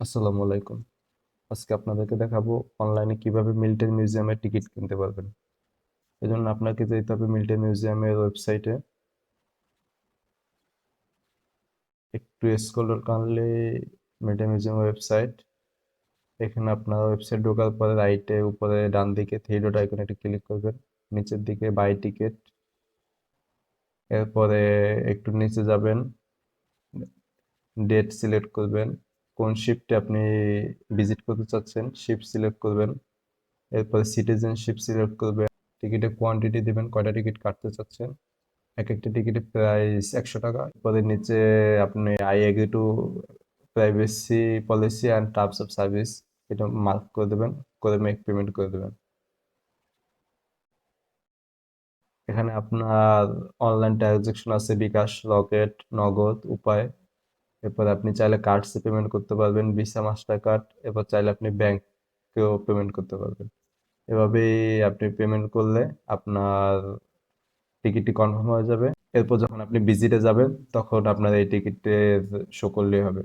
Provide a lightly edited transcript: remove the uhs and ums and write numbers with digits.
আসসালামু আলাইকুম। আজকে আপনাদেরকে দেখাবো অনলাইনে কিভাবে মিল্টন মিউজিয়ামের টিকিট কিনতে পারবেন। এজন্য আপনাকে যেতে হবে মিল্টন মিউজিয়ামের ওয়েবসাইটে। একটু স্ক্রল করলে মিল্টন মিউজিয়াম ওয়েবসাইট। এখানে আপনার ওয়েবসাইট ঢোকার পরে রাইটে উপরে ডান দিকে থ্রি ডট আইকনে একটা ক্লিক করবেন। নিচের দিকে বাই টিকিট। এরপরে একটু নিচে যাবেন, ডেট সিলেক্ট করবেন, কোন শিপটে আপনি ভিজিট করতে চাচ্ছেন শিপ সিলেক্ট করবেন। এরপরে সিটিজেনশিপ সিলেক্ট করবেন। টিকিটের কোয়ান্টিটি দিবেন, কয়টা টিকিট কাটতে চাচ্ছেন। এক একটা টিকিটের প্রাইস 100 টাকা। পরে নিচে আপনি I agree to privacy policy and terms of service এটা মার্ক করে দেবেন, করে মেক পেমেন্ট করে দেবেন। এখানে আপনার অনলাইন ট্রানজ্যাকশন আছে বিকাশ, রকেট, নগদ, উপায়। এরপর আপনি চাইলে কার্ডসে পেমেন্ট করতে পারবেন, ভিসা, মাস্টার কার্ড। এরপর চাইলে আপনি ব্যাংকেও পেমেন্ট করতে পারবেন। এভাবেই আপনি পেমেন্ট করলে আপনার টিকিটটি কনফার্ম হয়ে যাবে। এরপর যখন আপনি ভিজিটে যাবেন তখন আপনার এই টিকিটের শো করলেই হবে।